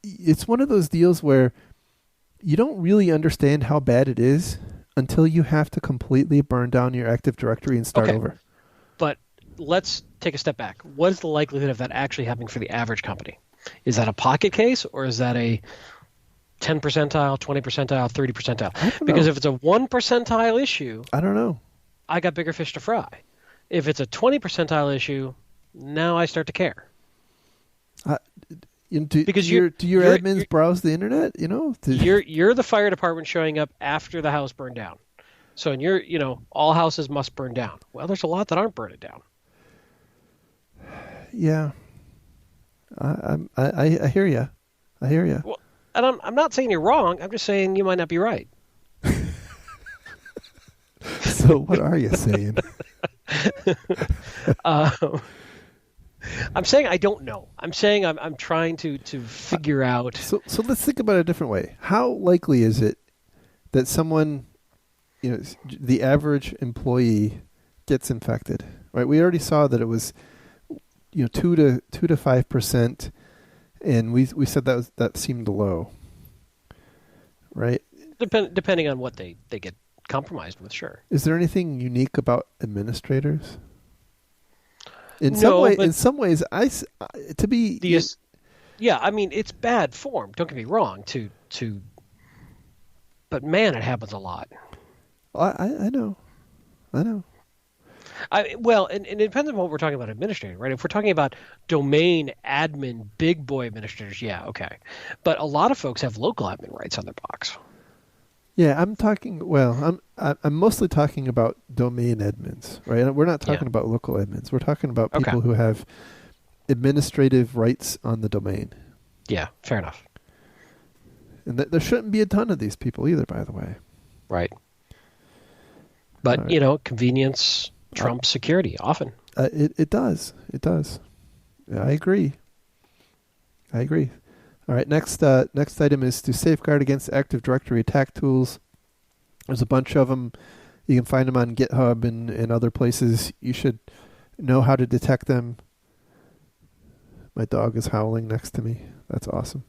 it's one of those deals where you don't really understand how bad it is until you have to completely burn down your Active Directory and start over. But let's take a step back. What is the likelihood of that actually happening for the average company? Is that a pocket case, or is that a 10 percentile, 20 percentile, 30 percentile? Because if it's a 1 percentile issue, I don't know. I got bigger fish to fry. If it's a 20 percentile issue, now I start to care. Because do your admins browse the internet? You're the fire department showing up after the house burned down. So all houses must burn down. Well, there's a lot that aren't burning down. Yeah, I hear you. I hear you. Well, and I'm not saying you're wrong. I'm just saying you might not be right. So what are you saying? I'm saying I don't know. I'm saying I'm trying to figure out. So let's think about it a different way. How likely is it that someone, the average employee, gets infected? Right. We already saw that it was, 2 to 5%, and we said that seemed low. right? Depending on what they get compromised with, sure. Is there anything unique about administrators? In No, some ways, to be yeah, I mean, it's bad form. Don't get me wrong. But man, it happens a lot. I know. Well, and it depends on what we're talking about administrating, right? If we're talking about domain admin, big boy administrators, yeah, okay. But a lot of folks have local admin rights on their box. Yeah, I'm talking. Well, I'm mostly talking about domain admins, right? We're not talking about local admins. We're talking about people who have administrative rights on the domain. Yeah, fair enough. And there shouldn't be a ton of these people either, by the way. Right. But convenience trumps security often. It does. It does. Yeah, I agree. All right, next item is to safeguard against Active Directory attack tools. There's a bunch of them. You can find them on GitHub and other places. You should know how to detect them. My dog is howling next to me. That's awesome.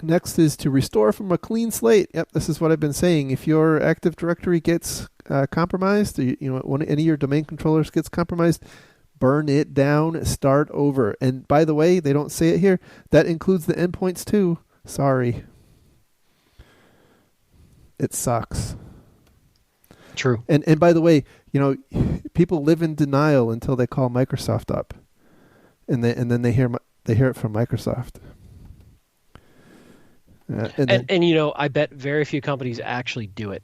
Next is to restore from a clean slate. Yep, this is what I've been saying. If your Active Directory gets compromised, when any of your domain controllers gets compromised, burn it down, start over. And by the way, they don't say it here, that includes the endpoints too. Sorry. It sucks. True. And by the way, people live in denial until they call Microsoft up. And then they hear it from Microsoft. And I bet very few companies actually do it.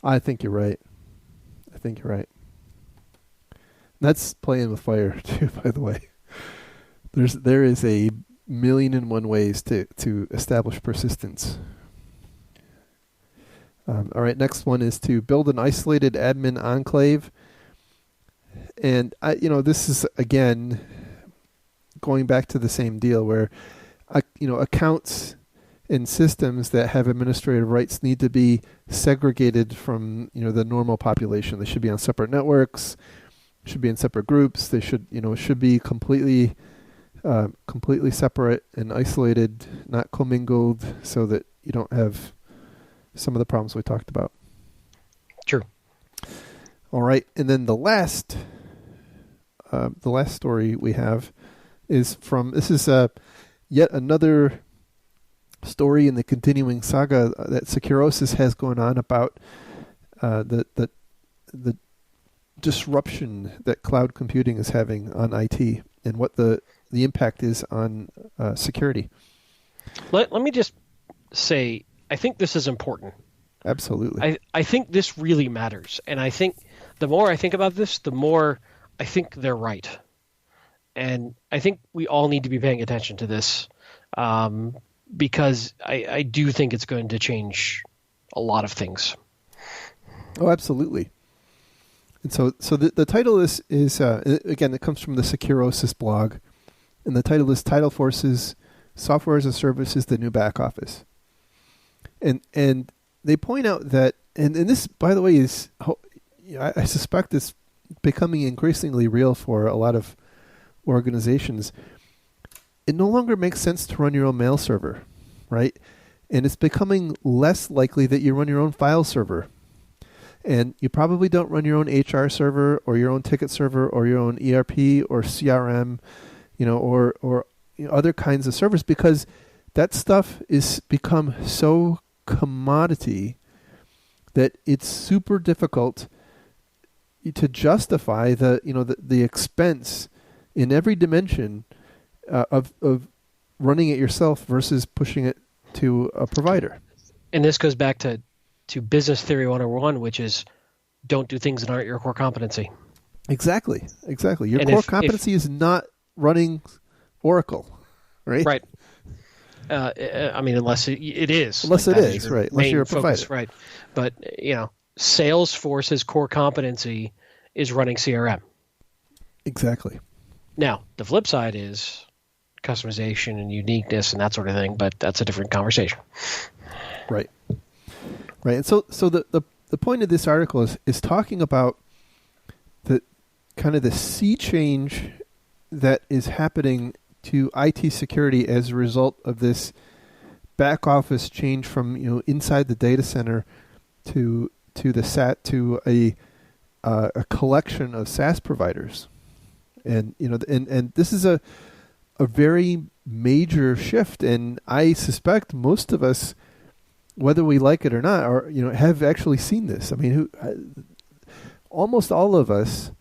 I think you're right. That's playing with fire too, by the way. There is a million and one ways to establish persistence. All right, next one is to build an isolated admin enclave. And this is again going back to the same deal where accounts and systems that have administrative rights need to be segregated from the normal population. They should be on separate networks, should be in separate groups. They should be completely separate and isolated, not commingled, so that you don't have some of the problems we talked about. True. All right, and then the last story we have is yet another story in the continuing saga that Securosis has going on about the disruption that cloud computing is having on IT and what the impact is on security. Let me just say, I think this is important. Absolutely. I think this really matters. And I think the more I think about this, the more I think they're right. And I think we all need to be paying attention to this because I do think it's going to change a lot of things. Oh, absolutely. And so the title is again, it comes from the Securosis blog. And the title is Tidal Forces Software as a Service is the New Back Office. And they point out that, and this, by the way, is, I suspect it's becoming increasingly real for a lot of organizations. It no longer makes sense to run your own mail server, right? And it's becoming less likely that you run your own file server. And you probably don't run your own HR server or your own ticket server or your own ERP or CRM, or other kinds of servers, because that stuff is become so commodity that it's super difficult to justify the expense in every dimension of running it yourself versus pushing it to a provider. And this goes back to Business Theory 101, which is don't do things that aren't your core competency. Exactly. Your core competency is not running Oracle, right? Right. Unless it is. Unless it is, right. Unless you're a provider. Focus, right. But, Salesforce's core competency is running CRM. Exactly. Now, the flip side is customization and uniqueness and that sort of thing, but that's a different conversation. Right. And so the point of this article is talking about the kind of the sea change that is happening to IT security as a result of this back office change from inside the data center to a collection of SaaS providers, and and this is a very major shift, and I suspect most of us, whether we like it or not, or have actually seen this. I mean, almost all of us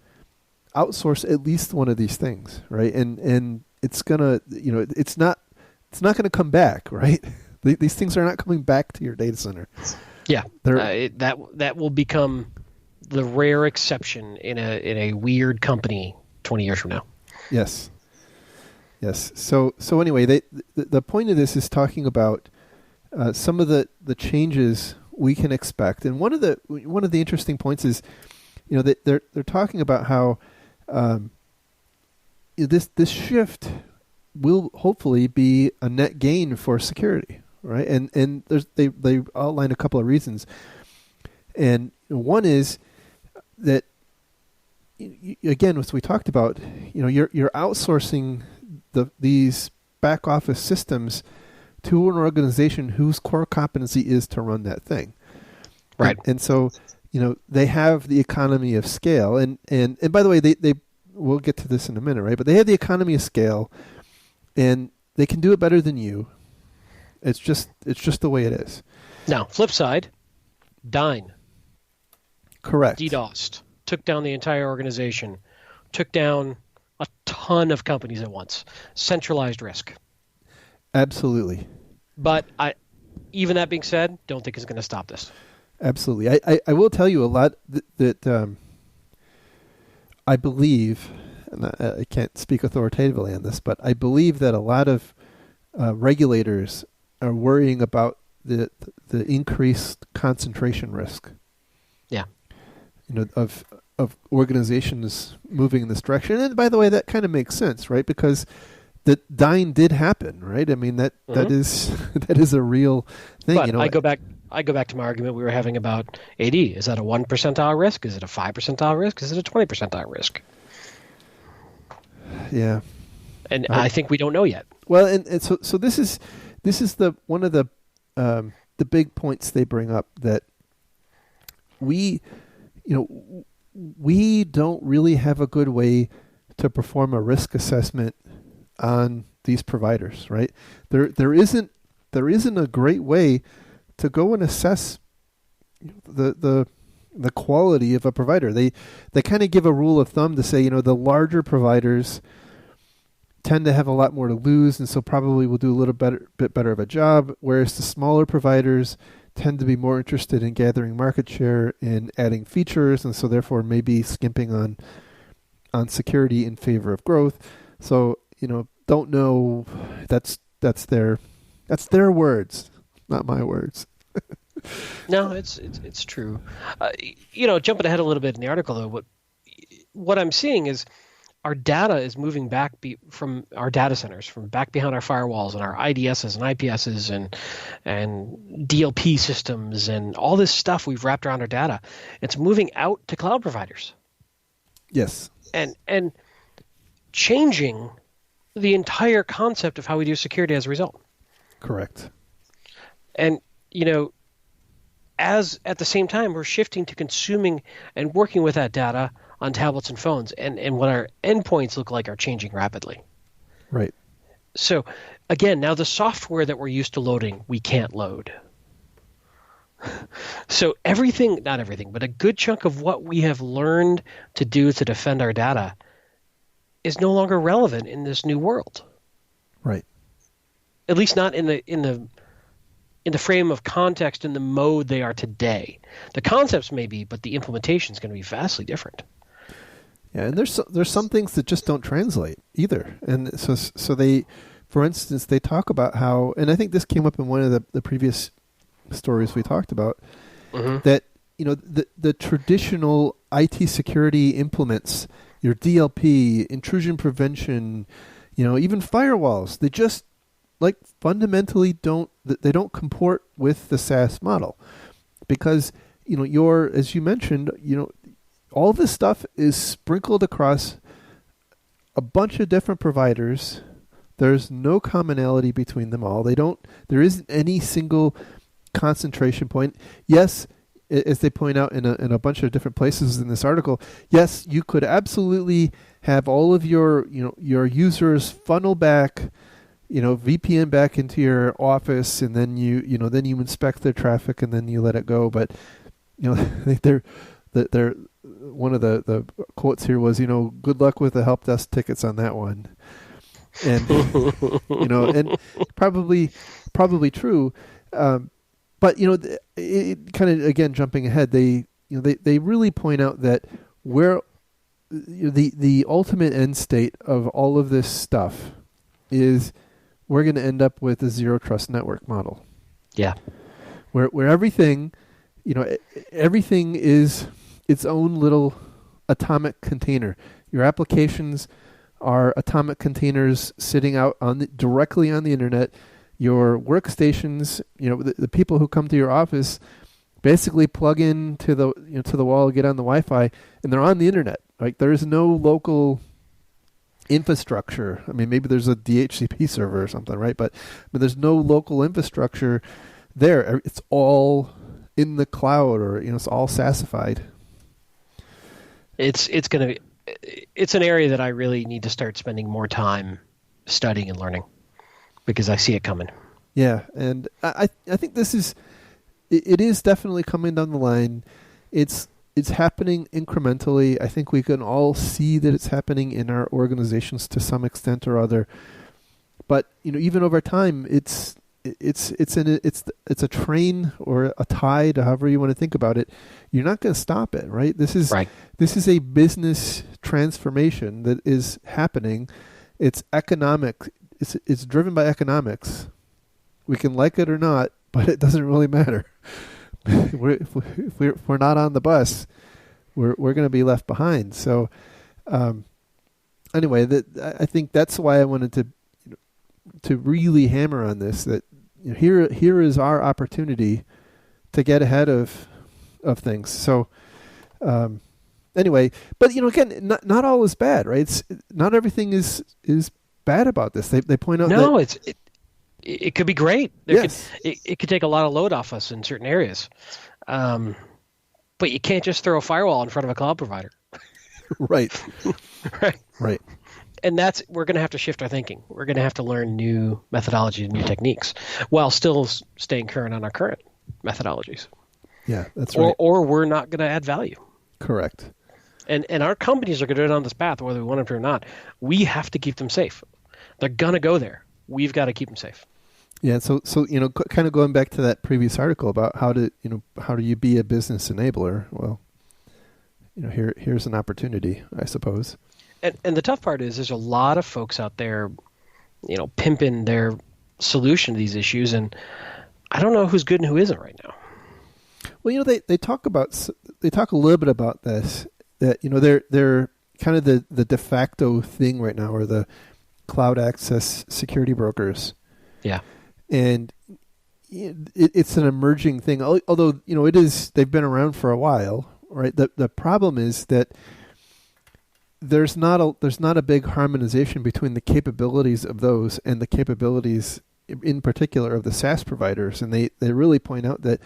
outsource at least one of these things, right? And it's gonna, it's not gonna come back, right? These things are not coming back to your data center. Yeah, that will become the rare exception in a weird company 20 years from now. Yes. So anyway, the point of this is talking about some of the changes we can expect, and one of the interesting points is, that they're talking about how this shift will hopefully be a net gain for security, right? And they outline a couple of reasons, and one is that, again, as we talked about, you're outsourcing these back office systems to an organization whose core competency is to run that thing, right? And so they have the economy of scale, and by the way, they we'll get to this in a minute, right? But they have the economy of scale, and they can do it better than you. It's just the way it is. Now, flip side, Dyn. Correct. DDoSed, took down the entire organization, took down a ton of companies at once. Centralized risk. Absolutely. But even that being said, don't think it's going to stop this. Absolutely. I will tell you a lot that I believe, and I can't speak authoritatively on this, but I believe that a lot of regulators are worrying about the increased concentration risk. Yeah. Of organizations moving in this direction. And by the way, that kind of makes sense, right? Because the Dyn did happen, right? I mean, that is a real thing. But I go back to my argument we were having about AD. Is that a 1 percentile risk? Is it a 5 percentile risk? Is it a 20 percentile risk? Yeah. And I think we don't know yet. Well, and so this is the one of the big points they bring up, that we don't really have a good way to perform a risk assessment on these providers, right? There isn't a great way to go and assess the quality of a provider. They kind of give a rule of thumb to say, the larger providers tend to have a lot more to lose, and so probably will do a bit better of a job, whereas the smaller providers tend to be more interested in gathering market share and adding features, and so therefore maybe skimping on security in favor of growth. So don't know. That's their words, not my words. No, it's true. Jumping ahead a little bit in the article, though, what I'm seeing is our data is moving back from our data centers, from back behind our firewalls and our IDSs and IPSs and DLP systems and all this stuff we've wrapped around our data. It's moving out to cloud providers. Yes. And changing the entire concept of how we do security as a result. Correct. And, as at the same time, we're shifting to consuming and working with that data on tablets and phones, and what our endpoints look like are changing rapidly. Right. So, again, now the software that we're used to loading, we can't load. So not everything, but a good chunk of what we have learned to do to defend our data is no longer relevant in this new world. Right. At least not in the frame of context, in the mode they are today. The concepts may be, but the implementation is going to be vastly different. Yeah, and there's some things that just don't translate either. And so they, for instance, they talk about how, and I think this came up in one of the previous stories we talked about, that the traditional IT security implements, your DLP, intrusion prevention, even firewalls, they just fundamentally don't comport with the SaaS model, because as you mentioned, all this stuff is sprinkled across a bunch of different providers There's no commonality between them all. There isn't any single concentration point. Yes, as they point out in a bunch of different places in this article, yes, you could absolutely have all of your users funnel back, VPN back into your office, and then you inspect their traffic and then you let it go. But I think they're one of the quotes here was, good luck with the help desk tickets on that one. And and probably true. But it kind of, again, jumping ahead, they really point out that where the ultimate end state of all of this stuff is we're going to end up with a zero trust network model. Yeah. Where everything, everything is its own little atomic container. Your applications are atomic containers sitting out directly on the internet. Your workstations, the people who come to your office basically plug in to the wall, get on the Wi-Fi, and they're on the internet. Like, there's no local infrastructure. I mean, maybe there's a DHCP server or something, right? But there's no local infrastructure there. It's all in the cloud, or it's all SaaSified. It's an area that I really need to start spending more time studying and learning, because I see it coming. Yeah, and I think this is it is definitely coming down the line. It's happening incrementally. I think we can all see that it's happening in our organizations to some extent or other. But even over time, it's a train or a tide, however you want to think about it. You're not going to stop it, right? This is a business transformation that is happening. It's economic. It's driven by economics. We can like it or not, but it doesn't really matter. If we're not on the bus, we're going to be left behind. So, anyway, I think that's why I wanted to really hammer on this. That here is our opportunity to get ahead of things. So, anyway, but again, not all is bad, right? Not everything is bad about this. They point out it could be great. Yes. It could take a lot of load off us in certain areas. But you can't just throw a firewall in front of a cloud provider. Right. Right. And we're going to have to shift our thinking. We're going to have to learn new methodologies and new techniques while still staying current on our current methodologies. Yeah, that's right. Or we're not going to add value. Correct. And our companies are going to go down this path, whether we want them to or not. We have to keep them safe. They're going to go there. We've got to keep them safe. Yeah. So kind of going back to that previous article about how do you be a business enabler? Well, here's an opportunity, I suppose. And the tough part is there's a lot of folks out there, pimping their solution to these issues, and I don't know who's good and who isn't right now. Well, they talk a little bit about this, that they're kind of the de facto thing right now, or the cloud access security brokers. Yeah. And it's an emerging thing, although they've been around for a while, right? The problem is that there's not a big harmonization between the capabilities of those and the capabilities in particular of the SaaS providers, and they really point out that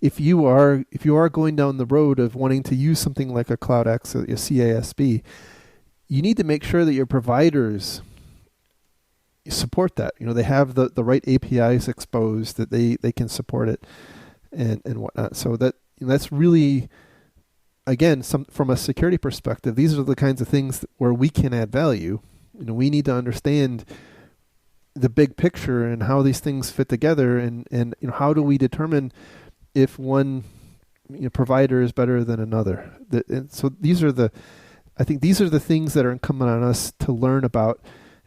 if you are going down the road of wanting to use something like a cloud access, a CASB, you need to make sure that your providers support that. They have the right APIs exposed, that they can support it and whatnot. So that's really, again, from a security perspective, these are the kinds of things where we can add value. We need to understand the big picture and how these things fit together, and how do we determine if one provider is better than another. So I think these are the things that are incumbent on us to learn about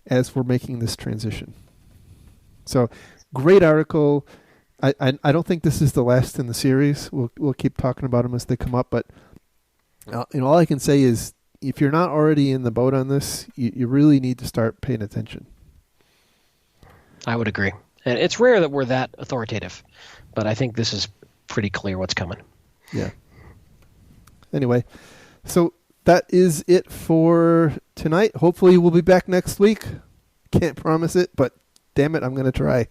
as we're making this transition. So, great article. I don't think this is the last in the series. We'll keep talking about them as they come up. But all I can say is, if you're not already in the boat on this, you really need to start paying attention. I would agree. And it's rare that we're that authoritative, but I think this is pretty clear what's coming. Yeah. Anyway, so that is it for tonight. Hopefully we'll be back next week. Can't promise it, but damn it, I'm going to try.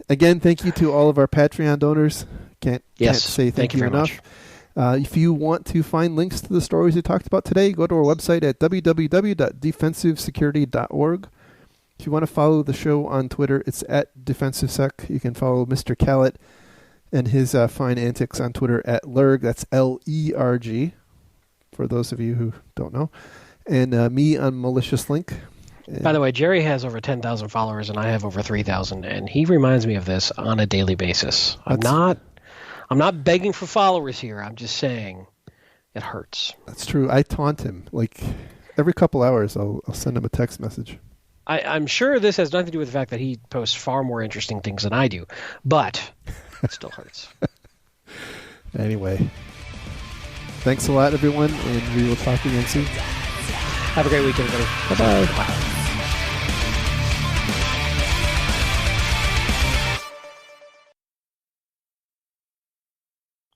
Again, thank you to all of our Patreon donors. Can't say thank you enough. If you want to find links to the stories we talked about today, go to our website at www.defensivesecurity.org. If you want to follow the show on Twitter, it's at DefensiveSec. You can follow Mr. Callett and his fine antics on Twitter at Lerg. That's L-E-R-G, for those of you who don't know. And me on Malicious Link. By the way, Jerry has over 10,000 followers, and I have over 3,000, and he reminds me of this on a daily basis. I'm not begging for followers here. I'm just saying it hurts. That's true. I taunt him. Like, every couple hours, I'll send him a text message. I'm sure this has nothing to do with the fact that he posts far more interesting things than I do, but it still hurts. Anyway, thanks a lot, everyone, and we will talk again soon. Have a great week, everybody. Bye-bye. Bye.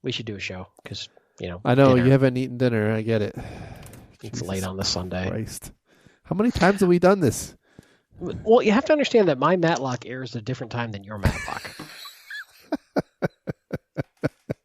We should do a show because, I know dinner. You haven't eaten dinner. I get it. It's late on the Sunday. Christ. How many times have we done this? Well, you have to understand that my Matlock airs a different time than your Matlock.